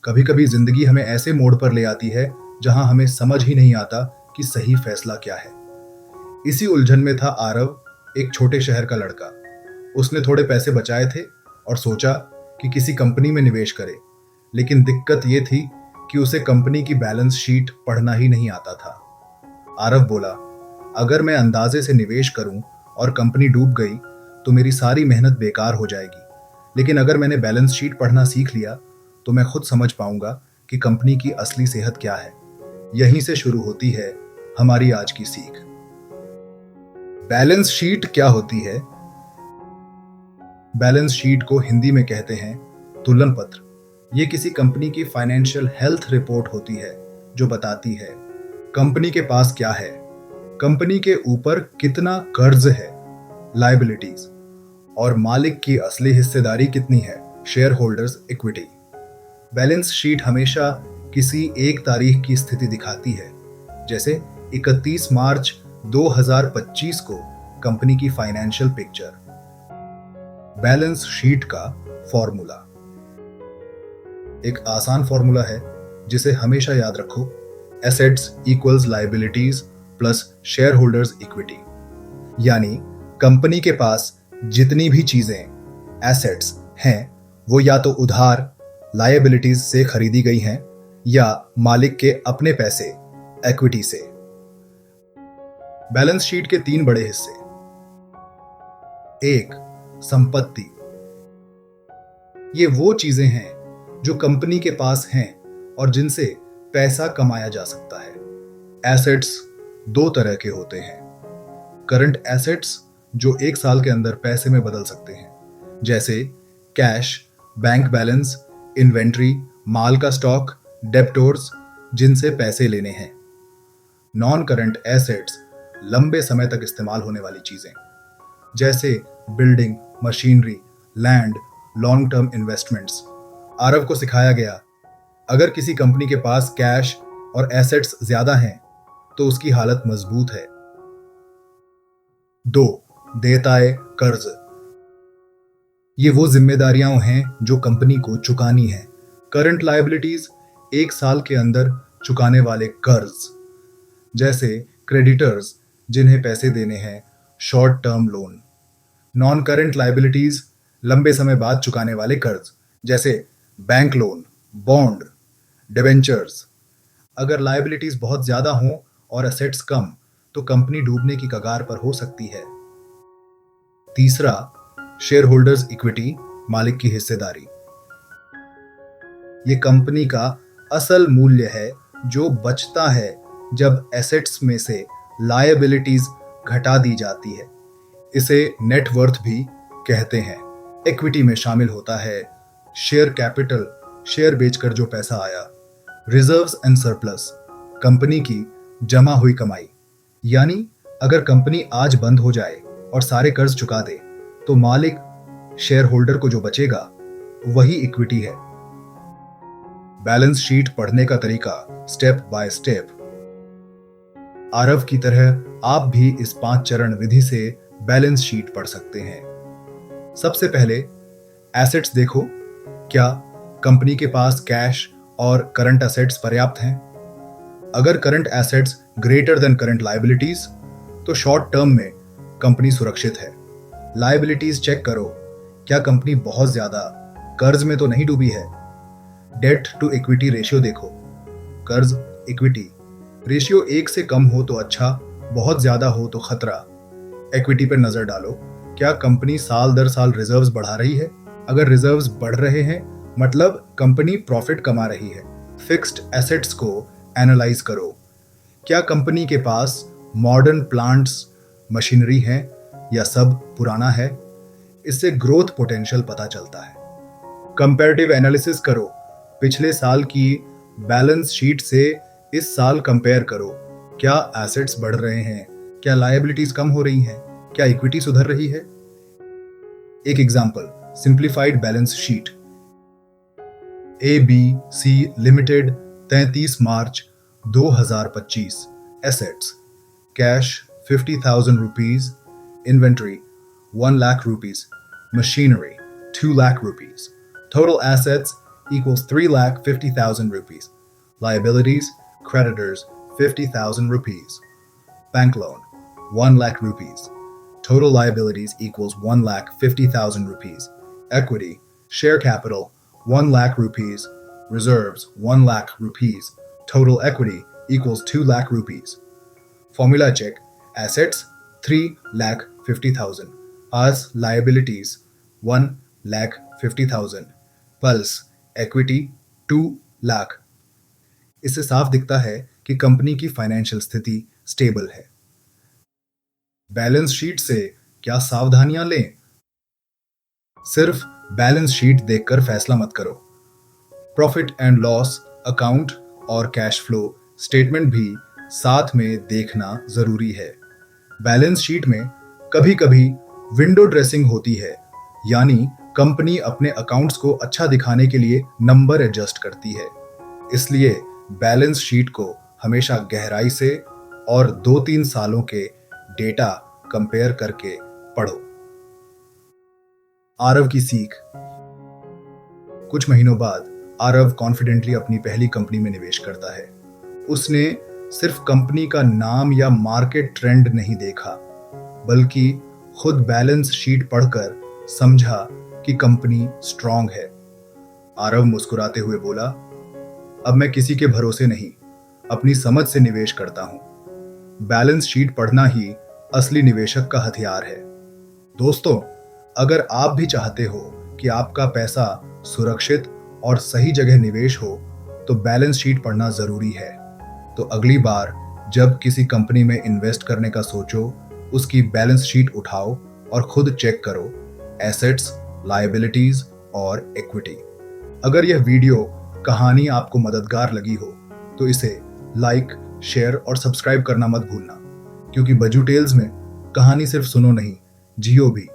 कभी कभी जिंदगी हमें ऐसे मोड़ पर ले आती है जहां हमें समझ ही नहीं आता कि सही फैसला क्या है। इसी उलझन में था आरव, एक छोटे शहर का लड़का। उसने थोड़े पैसे बचाए थे और सोचा कि किसी कंपनी में निवेश करे। लेकिन दिक्कत यह थी कि उसे कंपनी की बैलेंस शीट पढ़ना ही नहीं आता था। आरव बोला, अगर मैं अंदाजे से निवेश करूं और कंपनी डूब गई तो मेरी सारी मेहनत बेकार हो जाएगी। लेकिन अगर मैंने बैलेंस शीट पढ़ना सीख लिया तो मैं खुद समझ पाऊंगा कि कंपनी की असली सेहत क्या है। यहीं से शुरू होती है हमारी आज की सीख। बैलेंस शीट क्या होती है? बैलेंस शीट को हिंदी में कहते हैं तुलन पत्र। ये किसी कंपनी की फाइनेंशियल हेल्थ रिपोर्ट होती है जो बताती है कंपनी के पास क्या है, कंपनी के ऊपर कितना कर्ज है, लायबिलिटीज, और मालिक की असली हिस्सेदारी कितनी है, share holders equity. Balance sheet हमेशा किसी एक तारीख की स्थिति दिखाती है, जैसे 31 मार्च 2025 को कंपनी की फाइनेंशियल पिक्चर। बैलेंस शीट का फॉर्मूला एक आसान फॉर्मूला है जिसे हमेशा याद रखो। Assets equals liabilities plus share holders equity. यानी कंपनी के पास जितनी भी चीजें एसेट्स हैं वो या तो उधार लायबिलिटीज से खरीदी गई हैं या मालिक के अपने पैसे इक्विटी से। बैलेंस शीट के 3 बड़े हिस्से। 1. संपत्ति। ये वो चीजें हैं जो कंपनी के पास हैं और जिनसे पैसा कमाया जा सकता है। एसेट्स 2 तरह के होते हैं। करंट एसेट्स जो 1 साल के अंदर पैसे में बदल सकते हैं, जैसे कैश, बैंक बैलेंस, इन्वेंट्री, माल का स्टॉक, डेब्टोर्स जिनसे पैसे लेने हैं। नॉन करंट एसेट्स लंबे समय तक इस्तेमाल होने वाली चीजें, जैसे building, machinery, land, long term investments. Aarav को सिखाया गया, अगर किसी कंपनी के पास कैश और एसेट्स ज्यादा हैं तो उसकी हालत मजबूत है। 2. देयताएं, कर्ज। ये वो जिम्मेदारियां हैं जो कंपनी को चुकानी है। करंट लायबिलिटीज 1 साल के अंदर चुकाने वाले कर्ज, जैसे क्रेडिटर्स जिन्हें पैसे देने हैं, short term loan. Non current liabilities लंबे समय बाद चुकाने वाले कर्ज, जैसे बैंक लोन, बॉन्ड, डिबेंचर्स। अगर लायबिलिटीज बहुत ज्यादा हों और एसेट्स कम तो कंपनी डूबने की कगार पर हो सकती है। 3. शेयर होल्डर्स इक्विटी, मालिक की हिस्सेदारी। ये कंपनी का असल मूल्य है जो बचता है जब एसेट्स में से लायबिलिटीज घटा दी जाती है। इसे नेट वर्थ भी कहते हैं। इक्विटी में शामिल होता है शेयर कैपिटल, शेयर बेचकर जो पैसा आया। रिजर्व्स एंड सरप्लस, कंपनी की जमा हुई कमाई। यानी अगर कंपनी आज बंद हो जाए और सारे कर्ज चुका दे तो मालिक, शेयर होल्डर को जो बचेगा वही इक्विटी है। बैलेंस शीट पढ़ने का तरीका स्टेप बाय स्टेप। आरव की तरह आप भी इस 5 चरण विधि से बैलेंस शीट पढ़ सकते हैं। सबसे पहले एसेट्स देखो, क्या कंपनी के पास कैश और करंट एसेट्स पर्याप्त हैं? अगर current assets greater than current liabilities तो शॉर्ट टर्म में कंपनी सुरक्षित है। लायबिलिटीज चेक करो, क्या कंपनी बहुत ज्यादा कर्ज में तो नहीं डूबी है? डेट टू इक्विटी रेशियो देखो, कर्ज इक्विटी रेशियो 1 से कम हो तो अच्छा, बहुत ज्यादा हो तो खतरा। इक्विटी पर नजर डालो, क्या कंपनी साल दर साल रिजर्व्स बढ़ा रही है? अगर रिजर्व्स बढ़ रहे हैं मतलब कंपनी प्रॉफिट कमा रही है। फिक्स्ड एसेट्स को एनालाइज करो, क्या कंपनी के पास मॉडर्न प्लांट्स, मशीनरी है या सब पुराना है? इससे ग्रोथ पोटेंशियल पता चलता है। कंपैरेटिव एनालिसिस करो, पिछले साल की बैलेंस शीट से इस साल कंपेयर करो, क्या एसेट्स बढ़ रहे हैं, क्या लायबिलिटीज कम हो रही हैं, क्या इक्विटी सुधर रही है? एक example, simplified balance sheet. ABC limited 33 मार्च 2025। Assets cash 50,000 rupees, inventory 1 lakh rupees, machinery 2 lakh rupees. Total assets equals 3,50,000 rupees. Liabilities, creditors, 50,000 rupees. Bank loan, 1 lakh rupees. Total liabilities equals 1,50,000 rupees. Equity, share capital, 1 lakh rupees. Reserves, 1 lakh rupees. Total equity equals 2 lakh rupees. Formula check. Assets, 3,50,000. As liabilities, 1,50,000. Pulse, equity, 2 lakh. इससे साफ दिखता है कि company की financial स्थिति stable है। Balance sheet से क्या सावधानियां लें? सिर्फ बैलेंस शीट देखकर फैसला मत करो। प्रॉफिट एंड लॉस अकाउंट और कैश फ्लो स्टेटमेंट भी साथ में देखना जरूरी है। बैलेंस शीट में कभी कभी विंडो ड्रेसिंग होती है, यानी कंपनी अपने अकाउंट्स को अच्छा दिखाने के लिए नंबर एडजस्ट करती है। इसलिए बैलेंस शीट को हमेशा गहराई से और 2-3 सालों के डेटा कंपेयर करके पढ़ो। आरव की सीख। कुछ महीनों बाद आरव कॉन्फिडेंटली अपनी पहली कंपनी में निवेश करता है। उसने सिर्फ कंपनी का नाम या मार्केट ट्रेंड नहीं देखा, बल्कि खुद बैलेंस शीट पढ़कर समझा कि कंपनी स्ट्रांग है। आरव मुस्कुराते हुए बोला, अब मैं किसी के भरोसे नहीं, अपनी समझ से निवेश करता हूं। बैलेंस शीट पढ़ना ही असली निवेशक का हथियार है। दोस्तों, अगर आप भी चाहते हो कि आपका पैसा सुरक्षित और सही जगह निवेश हो, तो बैलेंस शीट पढ़ना जरूरी है। तो अगली बार जब किसी कंपनी में इन्वेस्ट करने का सोचो, उसकी बैलेंस शीट उठाओ और खुद चेक करो एसेट्स, लायबिलिटीज और इक्विटी। अगर यह वीडियो कहानी आपको मददगार लगी हो तो इसे लाइक, शेयर और सब्सक्राइब करना मत भूलना, क्योंकि बजू टेल्स में कहानी सिर्फ सुनो नहीं, जियो भी।